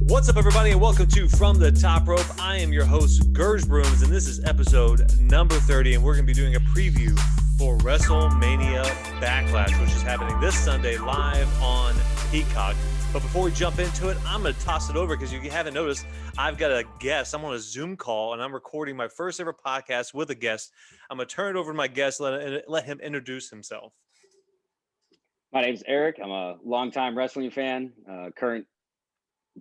What's up, everybody, and welcome to From the Top Rope. I am your host, Gerge Brooms, and this is episode number 30, and we're going to be doing a preview for Wrestlemania Backlash, which is happening this Sunday live on Peacock. But before we jump into it, I'm going to toss it over because if you haven't noticed, I've got a guest. I'm on a Zoom call, and I'm recording my first ever podcast with a guest. I'm going to turn it over to my guest, let him introduce himself. My name's Eric. I'm a longtime wrestling fan, current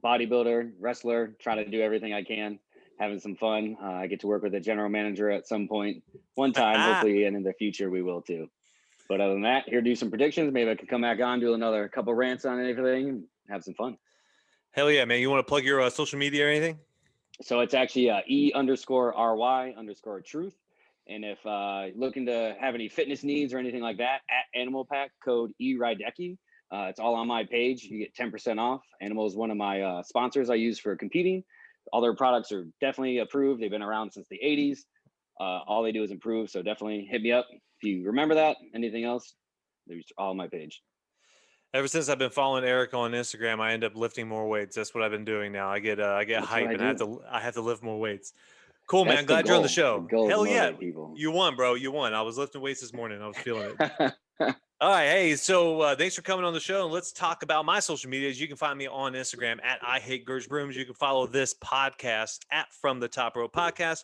bodybuilder, wrestler, trying to do everything I can, having some fun. I get to work with a general manager at some point, one time, hopefully, and in the future we will too. But other than that, here to do some predictions. Maybe I could come back on, do another couple rants on everything, and have some fun. Hell yeah, man. You want to plug your social media or anything? So it's actually E_RY_truth. And if looking to have any fitness needs or anything like that, at Animal Pack, code ERYDECKY. It's all on my page. You get 10% off. Animal is one of my sponsors I use for competing. All their products are definitely approved. They've been around since the 80s. All they do is improve. So definitely hit me up. If you remember that, anything else, they're all on my page. Ever since I've been following Eric on Instagram, I end up lifting more weights. That's what I've been doing now. I get hype and I have to lift more weights. Cool, man. Glad you're on the show. Hell yeah. People. You won, bro. You won. I was lifting weights this morning. I was feeling it. All right. Hey, so thanks for coming on the show. And let's talk about my social medias. You can find me on Instagram at I Hate Gerge Brooms. You can follow this podcast at From the Top Rope Podcast.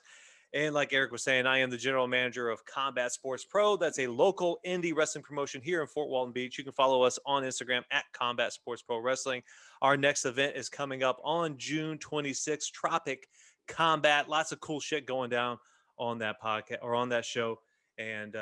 And like Eric was saying, I am the general manager of Combat Sports Pro. That's a local indie wrestling promotion here in Fort Walton Beach. You can follow us on Instagram at Combat Sports Pro Wrestling. Our next event is coming up on June 26th, Tropic Combat. Lots of cool shit going down on that podcast or on that show. And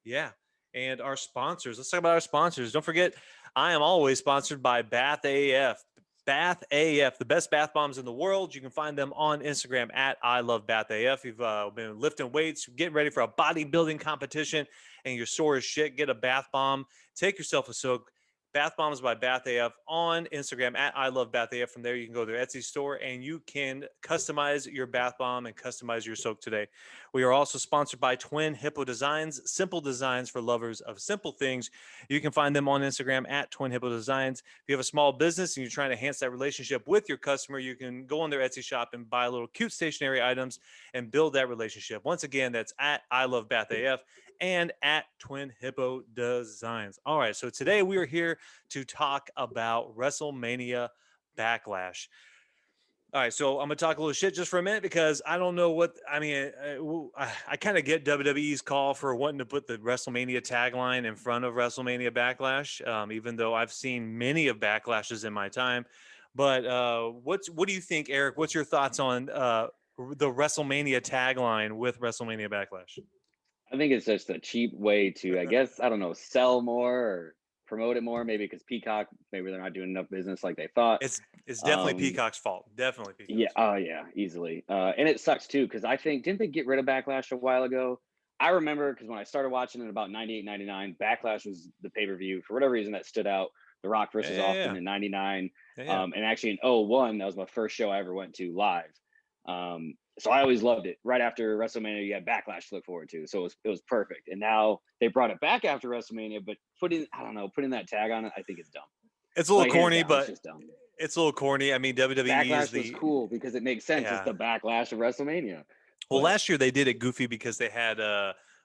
yeah. And our sponsors. Let's talk about our sponsors. Don't forget, I am always sponsored by Bath AF. Bath AF, the best bath bombs in the world. You can find them on Instagram at I Love Bath AF. You've been lifting weights, getting ready for a bodybuilding competition, and you're sore as shit. Get a bath bomb. Take yourself a soak. Bath Bombs by Bath AF on Instagram at I Love Bath AF. From there, you can go to their Etsy store and you can customize your bath bomb and customize your soak today. We are also sponsored by Twin Hippo Designs, simple designs for lovers of simple things. You can find them on Instagram at Twin Hippo Designs. If you have a small business and you're trying to enhance that relationship with your customer, you can go on their Etsy shop and buy little cute stationery items and build that relationship. Once again, that's at I Love Bath AF and at Twin Hippo Designs. All right, so today we are here to talk about WrestleMania Backlash. All right, so I'm going to talk a little shit just for a minute because I don't know what, I mean, I kind of get WWE's call for wanting to put the WrestleMania tagline in front of WrestleMania Backlash, even though I've seen many of Backlashes in my time. But what do you think, Eric? What's your thoughts on the WrestleMania tagline with WrestleMania Backlash? I think it's just a cheap way to, I guess, I don't know, sell more or promote it more, maybe because Peacock, maybe they're not doing enough business like they thought. It's definitely Peacock's fault. Definitely Peacock's yeah. fault. Oh yeah, easily. And it sucks too, because I think, didn't they get rid of Backlash a while ago? I remember because when I started watching it about 98, 99, Backlash was the pay-per-view for whatever reason that stood out. The Rock versus Austin in 99. And actually in 01, that was my first show I ever went to live. So I always loved it. Right after WrestleMania, you had Backlash to look forward to. So it was perfect. And now they brought it back after WrestleMania, but putting that tag on it, I think it's dumb. It's a little corny, but it's just dumb. It's a little corny. I mean, WWE Backlash was cool because it makes sense. Yeah. It's the Backlash of WrestleMania. Well, last year they did it goofy because they had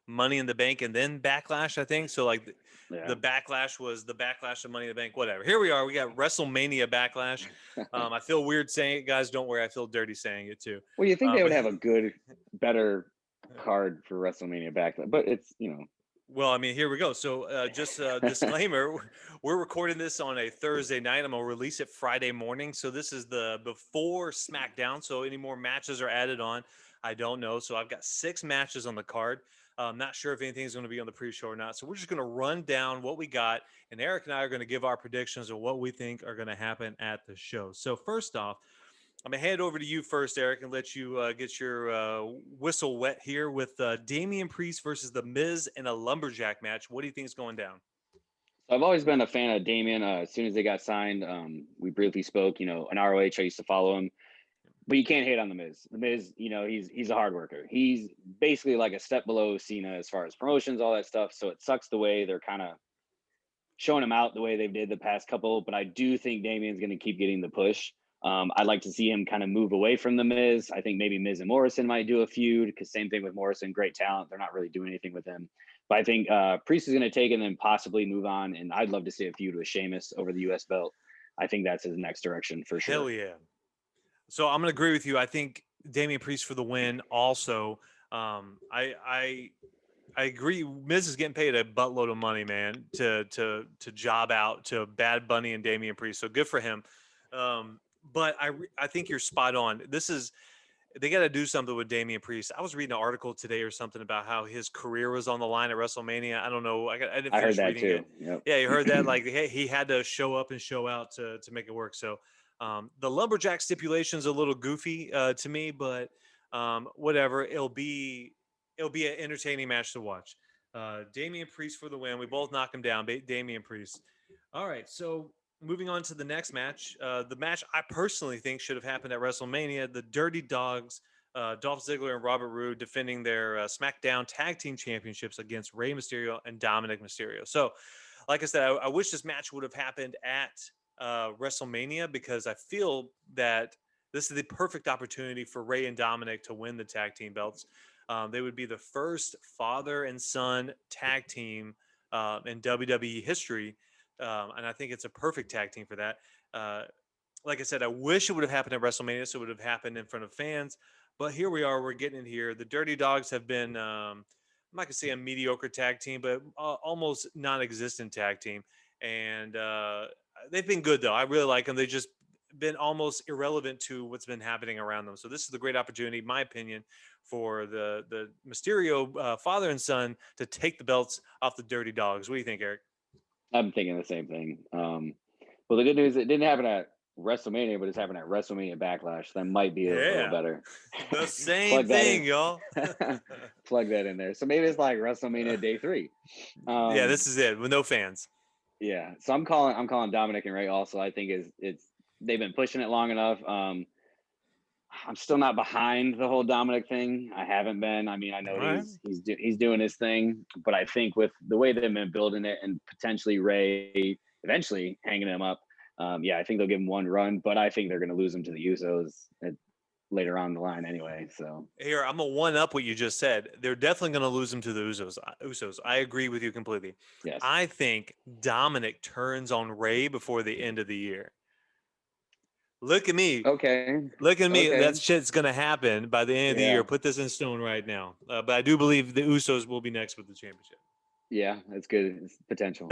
Money in the Bank and then Backlash, I think. So like the Backlash was the Backlash of Money in the Bank, whatever. Here we are. We got WrestleMania Backlash. I feel weird saying it, guys. Don't worry. I feel dirty saying it too. Well, you think they would have a better card for WrestleMania Backlash, but it's, Well, I mean, here we go. So just a disclaimer, we're recording this on a Thursday night. I'm going to release it Friday morning. So this is the before SmackDown. So any more matches are added on, I don't know. So I've got 6 matches on the card. I'm not sure if anything's going to be on the pre-show or not. So we're just going to run down what we got. And Eric and I are going to give our predictions of what we think are going to happen at the show. So first off, I'm going to hand it over to you first, Eric, and let you get your whistle wet here with Damian Priest versus The Miz in a lumberjack match. What do you think is going down? I've always been a fan of Damian. As soon as they got signed, we briefly spoke, in ROH, I used to follow him. But you can't hate on The Miz. The Miz, he's a hard worker. He's basically like a step below Cena as far as promotions, all that stuff. So it sucks the way they're kind of showing him out the way they did the past couple. But I do think Damian's going to keep getting the push. I'd like to see him kind of move away from the Miz. I think maybe Miz and Morrison might do a feud, because same thing with Morrison, great talent. They're not really doing anything with him. But I think Priest is going to take it and then possibly move on. And I'd love to see a feud with Sheamus over the U.S. belt. I think that's his next direction for sure. Hell yeah. So I'm going to agree with you. I think Damian Priest for the win also. I agree. Miz is getting paid a buttload of money, man, to job out to Bad Bunny and Damian Priest. So good for him. But I think you're spot on. They got to do something with Damian Priest. I was reading an article today or something about how his career was on the line at WrestleMania. I don't know. I didn't finish reading it. Yep. Yeah, you heard that? Like he had to show up and show out to make it work. So the lumberjack stipulation's a little goofy to me, but whatever. It'll be an entertaining match to watch. Damian Priest for the win. We both knock him down. Damian Priest. All right, so moving on to the next match, the match I personally think should have happened at WrestleMania. The Dirty Dogs, Dolph Ziggler and Robert Roode, defending their SmackDown Tag Team Championships against Rey Mysterio and Dominic Mysterio. So, like I said, I wish this match would have happened at WrestleMania, because I feel that this is the perfect opportunity for Rey and Dominic to win the tag team belts. They would be the first father and son tag team in WWE history. And I think it's a perfect tag team for that. Like I said, I wish it would have happened at WrestleMania, so it would have happened in front of fans. But here we are. We're getting it here. The Dirty Dogs have been, I'm not going to say a mediocre tag team, but almost non-existent tag team. And they've been good, though. I really like them. They've just been almost irrelevant to what's been happening around them. So this is the great opportunity, in my opinion, for the Mysterio father and son to take the belts off the Dirty Dogs. What do you think, Eric? I'm thinking the same thing. Well, the good news, it didn't happen at WrestleMania, but it's happened at Wrestlemania Backlash. That might be a little better. The same thing, y'all. Plug that in there. So maybe it's like WrestleMania Day 3. Yeah, this is it with no fans. Yeah, so I'm calling Dominic and Rey also. I think it's they've been pushing it long enough. I'm still not behind the whole Dominic thing. I haven't been. I mean, I know he's doing his thing, but I think with the way they've been building it and potentially Rey eventually hanging him up, I think they'll give him one run, but I think they're going to lose him to the Usos later on the line anyway. So here, I'm gonna one up what you just said. They're definitely going to lose him to the Usos. I agree with you completely. Yes. I think Dominic turns on Rey before the end of the year. Look at me. Okay. Look at me. Okay. That shit's going to happen by the end of the year. Put this in stone right now. But I do believe the Usos will be next with the championship. Yeah, that's good. It's potential.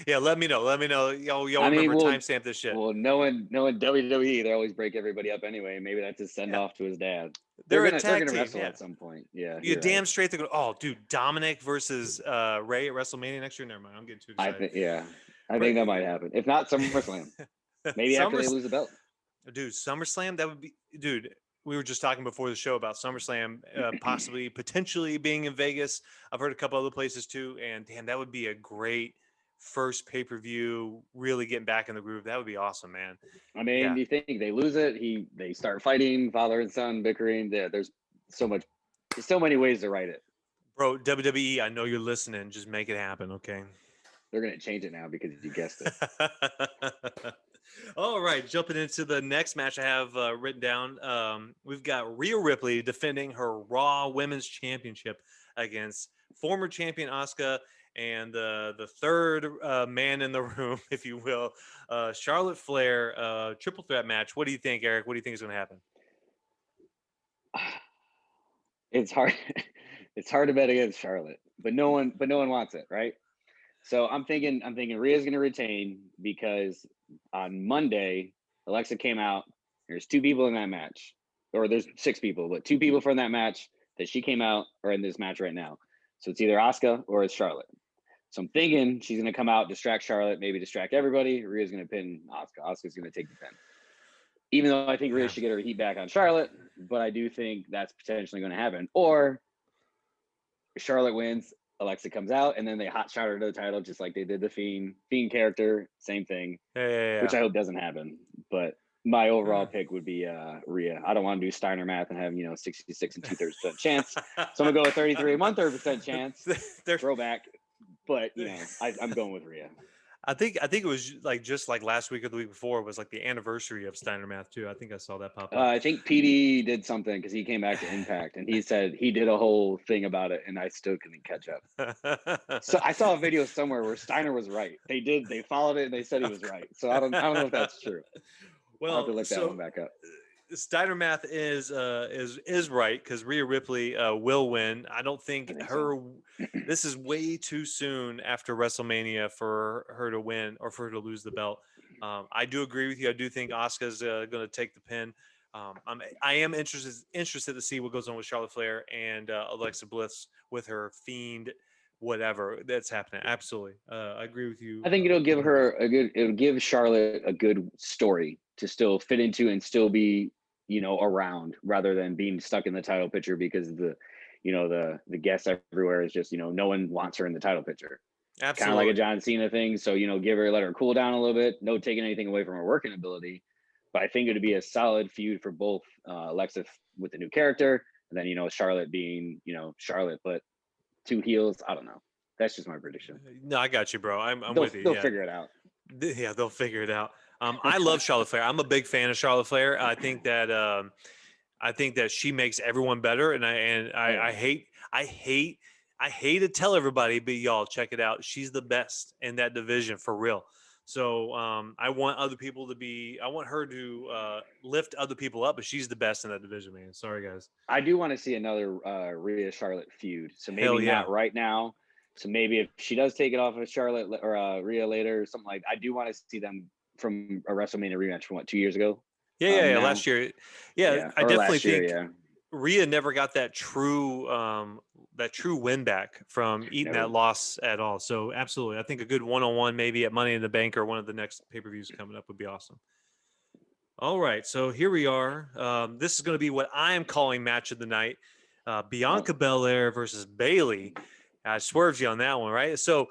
Yeah, let me know. Y'all remember timestamp this shit. Well, knowing WWE, they always break everybody up anyway. Maybe that's his send off to his dad. They're gonna wrestle at some point. Yeah. You're damn straight. They're going, oh, dude, Dominic versus Rey at WrestleMania next year. Never mind. I'm getting too excited. I think that might happen. If not, SummerSlam. Maybe after they lose the belt. Dude, SummerSlam, that would be, dude. We were just talking before the show about SummerSlam potentially being in Vegas. I've heard a couple other places too, and damn, that would be a great first pay-per-view. Really getting back in the groove. That would be awesome, man. I mean, do you think they lose it? They start fighting, father and son bickering. There's so many ways to write it. Bro, WWE, I know you're listening. Just make it happen, okay? They're gonna change it now because you guessed it. All right, jumping into the next match I have written down. We've got Rhea Ripley defending her Raw Women's Championship against former champion Asuka and the third man in the room, if you will, Charlotte Flair. Triple threat match. What do you think, Eric? What do you think is going to happen? It's hard. It's hard to bet against Charlotte, but no one wants it, right? So I'm thinking Rhea's going to retain because on Monday, Alexa came out. There's 2 people in that match, or there's 6 people, but 2 people from that match that she came out are in this match right now. So it's either Asuka or it's Charlotte. So I'm thinking she's going to come out, distract Charlotte, maybe distract everybody. Rhea's going to pin Asuka. Asuka's going to take the pin. Even though I think Rhea should get her heat back on Charlotte, but I do think that's potentially going to happen. Or Charlotte wins, Alexa comes out, and then they hot shot her to the title just like they did the Fiend character, same thing. Which I hope doesn't happen. But my overall pick would be Rhea. I don't want to do Steiner math and have 66 2/3% chance. So I'm gonna go with 33 1/3% chance. Throwback, but I'm going with Rhea. I think it was like just like last week or the week before was like the anniversary of Steiner Math too. I think I saw that pop up. I think PD did something because he came back to Impact and he said he did a whole thing about it, and I still couldn't catch up. So I saw a video somewhere where Steiner was right. They followed it and they said he was right. So I don't know if that's true. I'll have to Well, look that so one back up. Steiner Math is right because Rhea Ripley will win. I don't I think think so. her. This is way too soon after WrestleMania for her to win or for her to lose the belt. I do agree with you. I do think Asuka's going to take the pin. I am interested to see what goes on with Charlotte Flair and Alexa Bliss with her Fiend, whatever that's happening. Absolutely, I agree with you. I think it'll give 100%. her a good. It'll give Charlotte a good story to still fit into and still be, around rather than being stuck in the title picture because the guests everywhere is just no one wants her in the title picture. Kind of like a Absolutely. John Cena thing. So let her cool down a little bit. No taking anything away from her working ability, but I think it'd be a solid feud for both Alexa with the new character, and then Charlotte being Charlotte, but two heels. I don't know. That's just my prediction. No, I got you, bro. I'm They'll with you. they'll Yeah. figure it out. Yeah, they'll figure it out. I love Charlotte Flair. I'm a big fan of Charlotte Flair. I think that she makes everyone better, and Oh yeah. I hate to tell everybody, but y'all check it out. She's the best in that division for real. So I want I want her to lift other people up, but she's the best in that division, man. Sorry, guys. I do want to see another Rhea Charlotte feud. So maybe Hell yeah. not right now. So maybe if she does take it off of Charlotte or Rhea later or something like, I do want to see them from a WrestleMania rematch from 2 years ago. Yeah. Now, Last year, yeah, yeah, I or definitely last year, think yeah, Rhea never got that true win back from eating that never. loss at all. So absolutely, I think a good 1-on-1 maybe at Money in the Bank or one of the next pay-per-views coming up would be awesome. All right, so here we are. This is going to be what I am calling match of the night: Bianca Belair versus Bayley. I swerved you on that one, right? So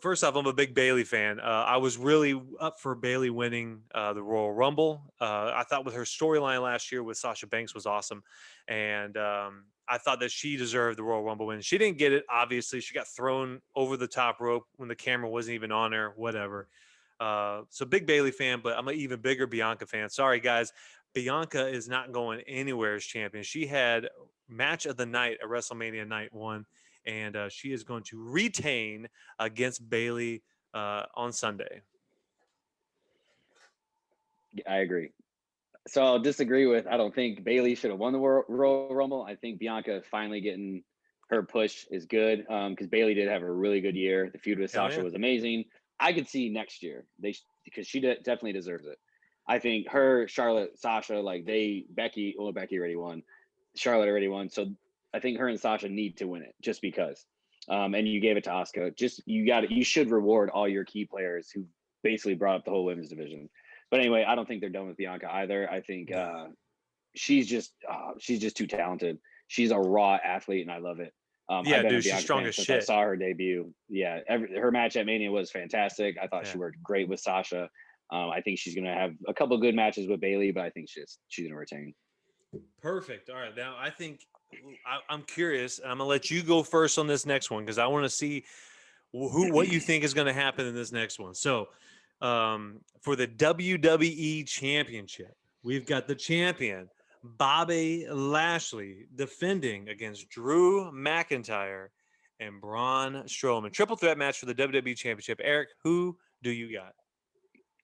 first off, I'm a big Bayley fan. I was really up for Bayley winning the Royal Rumble. I thought with her storyline last year with Sasha Banks was awesome, and I thought that she deserved the Royal Rumble win. She didn't get it. Obviously, she got thrown over the top rope when the camera wasn't even on her. Whatever. So big Bayley fan, but I'm an even bigger Bianca fan. Sorry, guys. Bianca is not going anywhere as champion. She had match of the night at WrestleMania Night 1, and she is going to retain against Bayley on Sunday. I agree. So I'll disagree with. I don't think Bayley should have won the Royal Rumble. I think Bianca finally getting her push is good because Bayley did have a really good year. The feud with Hell Sasha yeah. was amazing. I could see next year because she definitely deserves it. I think her, Charlotte, Sasha, like Becky already won, Charlotte already won. So I think her and Sasha need to win it just because. And you gave it to Asuka. You should reward all your key players who basically brought up the whole women's division. But anyway, I don't think they're done with Bianca either. I think she's just too talented. She's a raw athlete, and I love it. I've Yeah, been a dude, she's Bianca strong fan as since I shit. saw her debut. Yeah, her match at Mania was fantastic. I thought Yeah. she worked great with Sasha. I think she's gonna have a couple good matches with Bayley, but I think she's gonna retain. Perfect. All right. Now I'm curious. I'm gonna let you go first on this next one because I want to see what you think is going to happen in this next one. So, for the WWE Championship, we've got the champion Bobby Lashley defending against Drew McIntyre and Braun Strowman. Triple threat match for the WWE Championship. Eric, who do you got?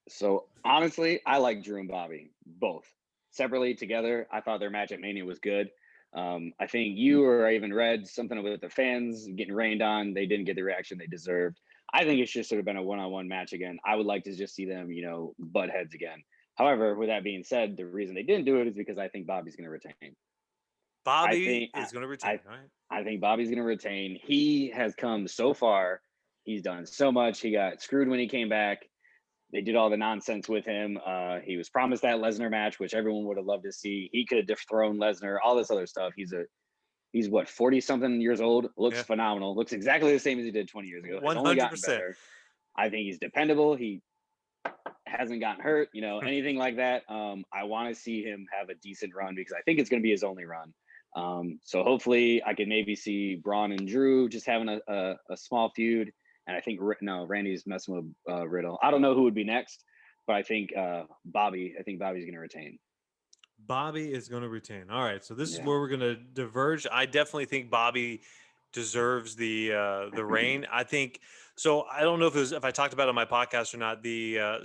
So honestly, I like Drew and Bobby both separately, together. I thought their match at Mania was good. I think you or I even read something with the fans getting rained on. They didn't get the reaction they deserved. I think it should have been a one-on-one match again. I would like to just see them, butt heads again. However, with that being said, the reason they didn't do it is because I think Bobby's going to retain. I Bobby think is going to retain, I, right? I think Bobby's going to retain. He has come so far. He's done so much. He got screwed when he came back. They did all the nonsense with him. He was promised that Lesnar match, which everyone would have loved to see. He could have dethroned Lesnar, all this other stuff. He's what, 40 something years old, looks Yeah, phenomenal, looks exactly the same as he did 20 years ago, has only gotten 100%. better. I think he's dependable. He hasn't gotten hurt, anything like that. I want to see him have a decent run because I think it's going to be his only run. So hopefully I can maybe see Braun and Drew just having a small feud. And I think Randy's messing with Riddle. I don't know who would be next, but I think Bobby. I think Bobby's going to retain. Bobby is going to retain. All right, so this is Yeah. where we're going to diverge. I definitely think Bobby deserves the reign. I think so. I don't know if I talked about it on my podcast or not.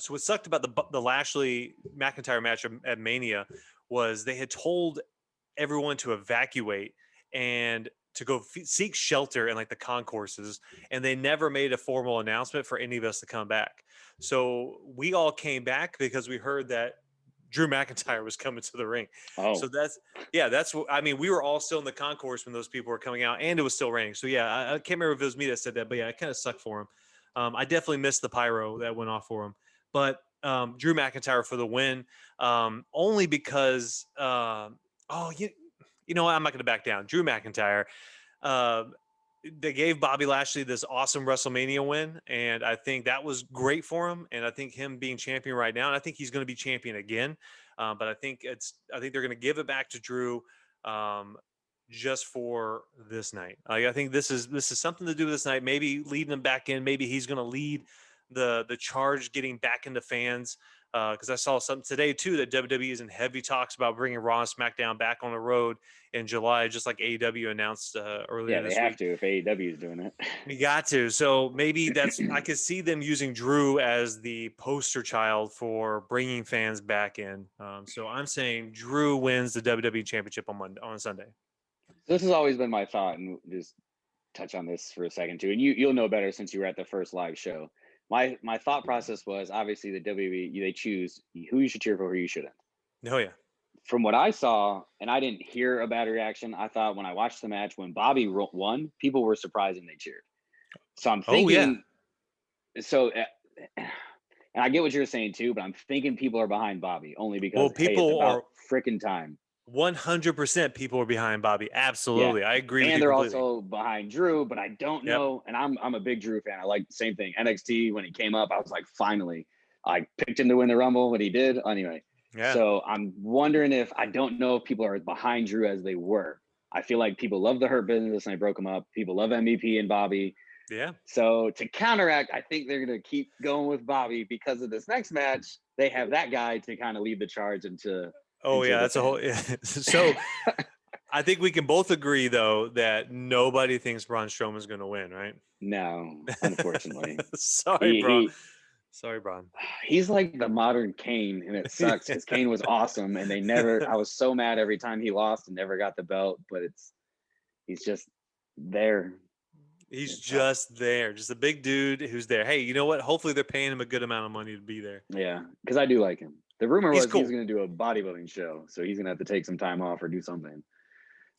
So what sucked about the Lashley McIntyre match at Mania was they had told everyone to evacuate and to go seek shelter in like the concourses, and they never made a formal announcement for any of us to come back. So we all came back because we heard that Drew McIntyre was coming to the ring. Oh, So that's what I mean. We were all still in the concourse when those people were coming out, and it was still raining. So yeah, I can't remember if it was me that said that, but yeah, it kind of sucked for him. I definitely missed the pyro that went off for him, but Drew McIntyre for the win, only because you know what? I'm not going to back down. Drew McIntyre. Uh, they gave Bobby Lashley this awesome WrestleMania win, and I think that was great for him. And I think him being champion right now, and I think he's going to be champion again. But I think they're going to give it back to Drew, just for this night. I think this is something to do with this night. Maybe leading him back in. Maybe he's going to lead the charge getting back into fans. Because I saw something today too that WWE is in heavy talks about bringing Raw and SmackDown back on the road in July, just like AEW announced earlier this week. Yeah, they have to if AEW is doing it. We got to. So maybe I could see them using Drew as the poster child for bringing fans back in. So I'm saying Drew wins the WWE Championship on Sunday. This has always been my thought, and just touch on this for a second too. And you'll know better since you were at the first live show. My thought process was obviously the WWE, they choose who you should cheer for, who you shouldn't. Oh yeah. From what I saw, and I didn't hear a bad reaction, I thought when I watched the match, when Bobby won, people were surprised and they cheered. So I'm thinking, and I get what you're saying too, but I'm thinking people are behind Bobby only because people it's about freaking time. 100% people are behind Bobby. Absolutely. Yeah. I agree with you. And they're completely. also behind Drew, but I don't know. And I'm a big Drew fan. I like the same thing. NXT, when he came up, I was like, finally. I picked him to win the Rumble when he did. Anyway. Yeah. So I'm wondering I don't know if people are as behind Drew as they were. I feel like people love the Hurt Business and I broke them up. People love MVP and Bobby. Yeah. So to counteract, I think they're going to keep going with Bobby because of this next match. They have that guy to kind of lead the charge into. Oh yeah, that's a whole. Yeah. So I think we can both agree though that nobody thinks Braun Strowman's going to win, right? No, unfortunately. Sorry, Braun. Sorry, Braun. He's like the modern Kane, and it sucks because Kane was awesome, and I was so mad every time he lost and never got the belt. But he's just there. He's just there, just a big dude who's there. Hey, you know what? Hopefully they're paying him a good amount of money to be there. Yeah, because I do like him. The rumor was he's going to do a bodybuilding show, so he's going to have to take some time off or do something.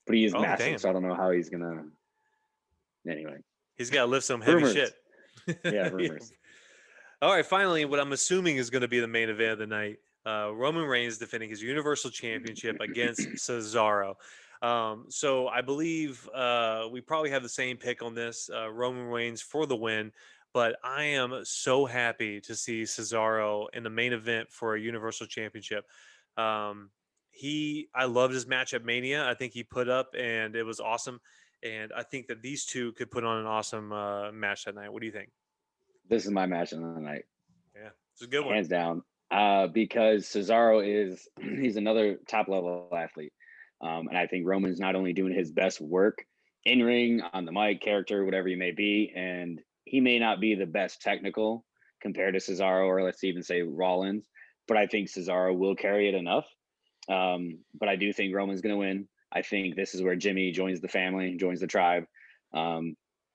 But he is massive, so I don't know how he's going to. Anyway. He's got to lift some heavy shit. Yeah, rumors. All right, finally, what I'm assuming is going to be the main event of the night. Roman Reigns defending his Universal Championship against Cesaro. So I believe we probably have the same pick on this. Roman Reigns for the win. But I am so happy to see Cesaro in the main event for a Universal Championship. I loved his match at Mania. I think he put up, and it was awesome. And I think that these two could put on an awesome match that night. What do you think? This is my match of the night. Yeah, it's a good one. Hands down. Because Cesaro he's another top level athlete. And I think Roman's not only doing his best work in ring, on the mic, character, whatever you may be, and he may not be the best technical compared to Cesaro, or let's even say Rollins, but I think Cesaro will carry it enough. But I do think Roman's going to win. I think this is where Jimmy joins the family, joins the tribe.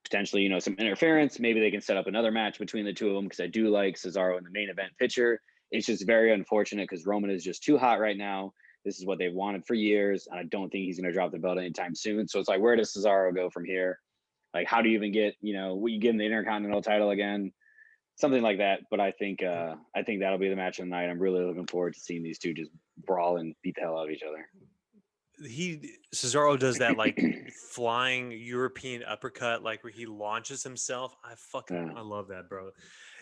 Potentially, some interference. Maybe they can set up another match between the two of them, because I do like Cesaro in the main event picture. It's just very unfortunate because Roman is just too hot right now. This is what they've wanted for years, and I don't think he's going to drop the belt anytime soon. So it's like, where does Cesaro go from here? Like, how do you even get, will you give him the Intercontinental title again? Something like that. But I think that'll be the match of the night. I'm really looking forward to seeing these two just brawl and beat the hell out of each other. Cesaro does that like flying European uppercut, like where he launches himself. I love that, bro.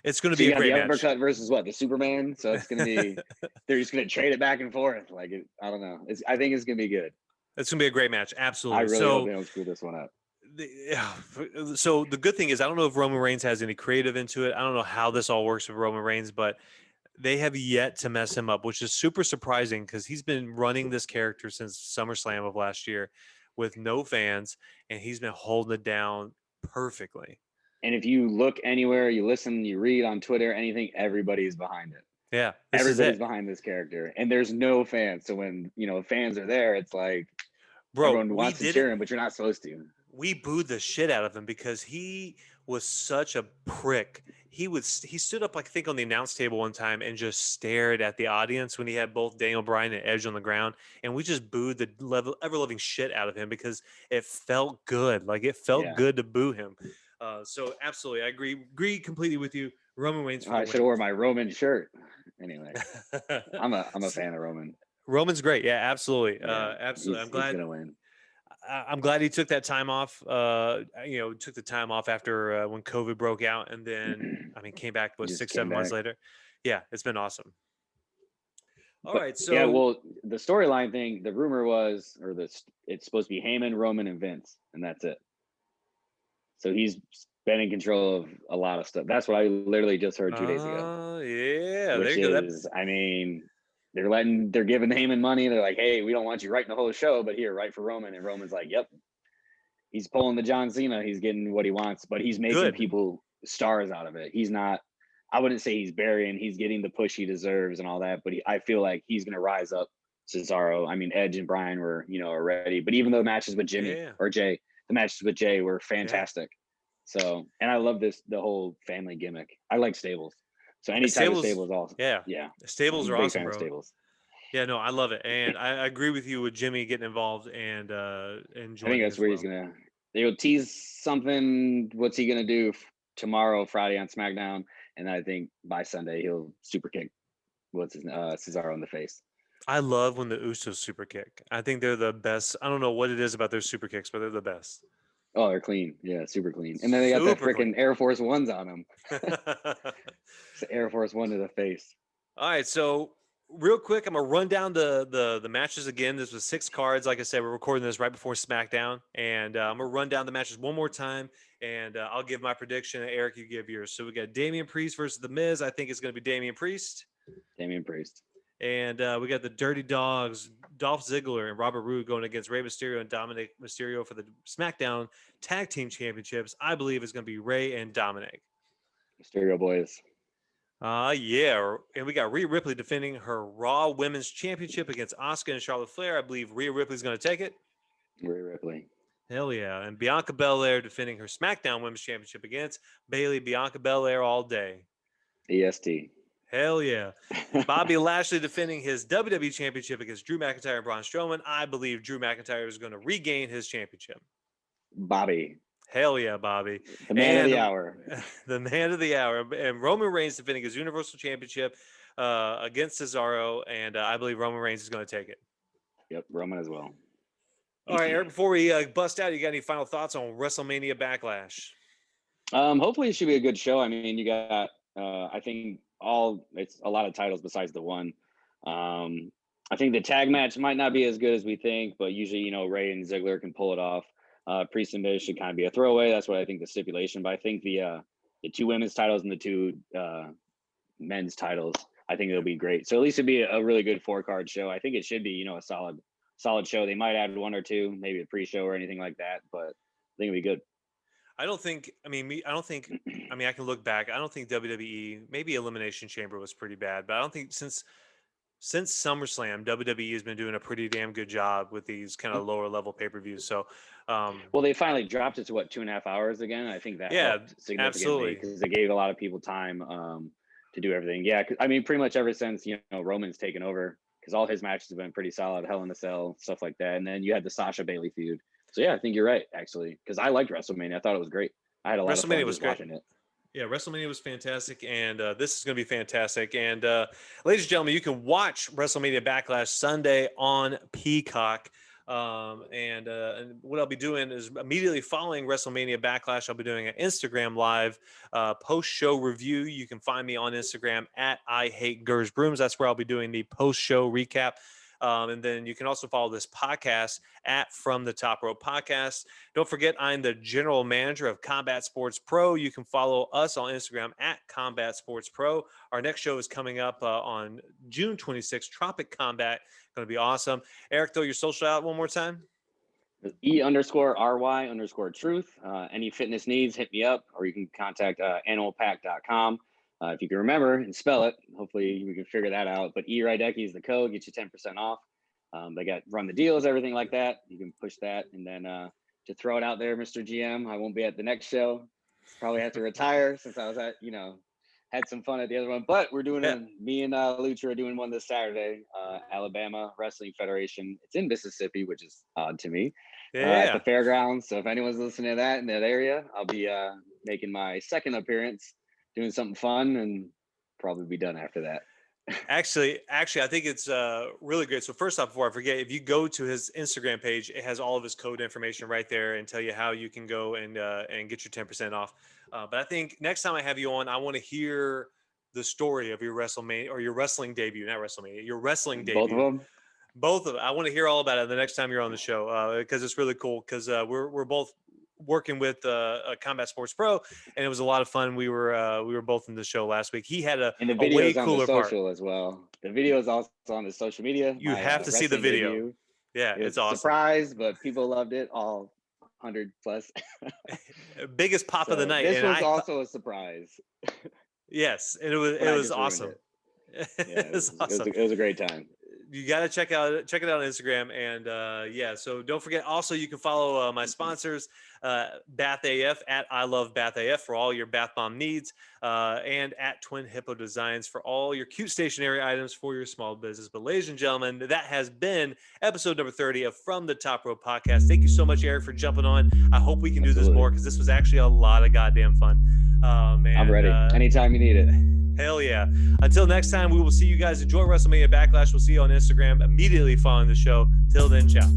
It's going to be a great match. Uppercut versus what? The Superman. So it's going to be, they're just going to trade it back and forth. Like, I don't know. I think it's going to be good. It's going to be a great match. Absolutely. I really hope they don't screw this one up. So the good thing is, I don't know if Roman Reigns has any creative into it. I don't know how this all works with Roman Reigns, but they have yet to mess him up, which is super surprising because he's been running this character since SummerSlam of last year with no fans, and he's been holding it down perfectly. And if you look anywhere, you listen, you read on Twitter, anything, everybody's behind it. Yeah, Everybody's behind this character, and there's no fans. So when fans are there, it's like bro. everyone We wants to did cheer it. him, but you're not supposed to. We booed the shit out of him because he was such a prick. He stood up, like, I think, on the announce table one time and just stared at the audience when he had both Daniel Bryan and Edge on the ground, and we just booed the ever loving shit out of him because it felt good. Like, it felt good to boo him. So absolutely, I agree completely with you. Roman Reigns for the I win. should have wore my Roman shirt. Anyway, I'm a fan of Roman. Roman's great. Yeah, absolutely. Yeah, Absolutely. he's gonna win. I'm glad he took that time off. Took the time off after when COVID broke out, and then came back He just 6-7 came months back. later. Yeah, it's been awesome. All But, right, so yeah, well, the storyline thing, the rumor was, it's supposed to be Heyman, Roman, and Vince, and that's it. So he's been in control of a lot of stuff. That's what I literally just heard 2 days ago. Yeah, Which there you go. is, they're giving Heyman money. They're like, hey, we don't want you writing the whole show, but here, write for Roman. And Roman's like, yep. He's pulling the John Cena. He's getting what he wants, but he's making people stars out of it. He's not, I wouldn't say he's burying. He's getting the push he deserves and all that. But I feel like he's going to rise up Cesaro. I mean, Edge and Bryan were, already. But even though matches with Jimmy or Jay, the matches with Jay were fantastic. Yeah. So, and I love the whole family gimmick. I like stables. So any type of stable is awesome. Yeah. Stables are awesome, bro. Stables. Yeah, no, I love it, and I agree with you with Jimmy getting involved and joining. I think that's where they'll tease something. What's he gonna do tomorrow, Friday on SmackDown? And I think by Sunday he'll super kick Cesaro in the face. I love when the Usos super kick. I think they're the best. I don't know what it is about their super kicks, but they're the best. Oh, they're clean. Yeah, super clean. And then they got that freaking Air Force Ones on them. It's Air Force One to the face. All right, so real quick, I'm gonna run down the matches again. This was 6 cards. Like I said, we're recording this right before SmackDown, and I'm gonna run down the matches one more time, and I'll give my prediction. Eric, you give yours. So we got Damian Priest versus The Miz. I think it's gonna be Damian Priest. Damian Priest. And we got the Dirty Dogs, Dolph Ziggler and Robert Roode going against Rey Mysterio and Dominic Mysterio for the SmackDown Tag Team Championships. I believe it's going to be Rey and Dominic. Mysterio boys. Yeah. And we got Rhea Ripley defending her Raw Women's Championship against Asuka and Charlotte Flair. I believe Rhea Ripley's going to take it. Rhea Ripley. Hell yeah. And Bianca Belair defending her SmackDown Women's Championship against Bayley. Bianca Belair all day. EST. Hell yeah. Bobby Lashley defending his WWE Championship against Drew McIntyre and Braun Strowman. I believe Drew McIntyre is going to regain his championship. Bobby. Hell yeah, Bobby. The man of the hour. The man of the hour. And Roman Reigns defending his Universal Championship against Cesaro. And I believe Roman Reigns is going to take it. Yep, Roman as well. All right, Eric, before we bust out, you got any final thoughts on WrestleMania Backlash? Hopefully it should be a good show. I mean, you got, I think, it's a lot of titles besides the one. I think the tag match might not be as good as we think, but usually, Rey and Ziggler can pull it off. Priest and Miz should kind of be a throwaway. That's what I think the stipulation. But I think the 2 women's titles and the 2 men's titles, I think it'll be great. So at least it'd be a really good 4-card show. I think it should be, a solid show. They might add 1 or 2, maybe a pre-show or anything like that, but I think it'll be good. I can look back. I don't think WWE, maybe Elimination Chamber was pretty bad, but I don't think since SummerSlam, WWE has been doing a pretty damn good job with these kind of lower level pay-per-views. So, well, they finally dropped it to 2.5 hours again. I think that helped significantly because they gave a lot of people time to do everything. Yeah, pretty much ever since Roman's taken over, because all his matches have been pretty solid, Hell in a Cell, stuff like that, and then you had the Sasha Bayley feud. So yeah, I think you're right, actually, because I liked WrestleMania. I thought it was great. I had a lot of fun watching it. Yeah, WrestleMania was fantastic, and this is going to be fantastic. And ladies and gentlemen, you can watch WrestleMania Backlash Sunday on Peacock. And what I'll be doing is immediately following WrestleMania Backlash, I'll be doing an Instagram live post-show review. You can find me on Instagram at I Hate Gerge Brooms. That's where I'll be doing the post-show recap. And then you can also follow this podcast at From the Top Rope Podcast. Don't forget, I'm the general manager of Combat Sports Pro. You can follow us on Instagram at Combat Sports Pro. Our next show is coming up on June 26th, Tropic Combat. Going to be awesome. Eric, throw your social out one more time. E_RY_truth. Any fitness needs, hit me up, or you can contact animalpack.com. If you can remember and spell it, hopefully we can figure that out. But E-Rydecki is the code, get you 10% off. They got run the deals, everything like that. You can push that. And then to throw it out there, Mr. GM, I won't be at the next show. Probably have to retire since I was at, had some fun at the other one. But we're doing me and Lucha are doing one this Saturday, Alabama Wrestling Federation. It's in Mississippi, which is odd to me. At the fairgrounds. So if anyone's listening to that in that area, I'll be making my second appearance, doing something fun, and probably be done after that. Actually, I think it's really great. So first off, before I forget, if you go to his Instagram page, it has all of his code information right there and tell you how you can go and get your 10% off. But I think next time I have you on, I want to hear the story of your WrestleMania or your wrestling debut, not WrestleMania, your wrestling debut. Both of them. Both of them. I want to hear all about it the next time you're on the show because it's really cool. Because we're both working with Combat Sports Pro, and it was a lot of fun. We were both in the show last week. He had a way cooler part as well. The video is also on the social media. You have to see the video. Debut. Yeah, it's awesome. Surprise, but people loved it. All 100 plus. Biggest pop of the night. This was also a surprise. Yes, and it was awesome. It was awesome. It was a great time. You got to check it out on Instagram. And so don't forget, also, you can follow my sponsors, Bath AF at I Love Bath AF for all your bath bomb needs, and at Twin Hippo Designs for all your cute stationery items for your small business. But ladies and gentlemen, that has been episode number 30 of From the Top Rope Podcast. Thank you so much, Eric, for jumping on. I hope we can do this more because this was actually a lot of goddamn fun. Man, I'm ready. Anytime you need it. Hell yeah. Until next time, we will see you guys. Enjoy WrestleMania Backlash. We'll see you on Instagram immediately following the show. Till then, ciao.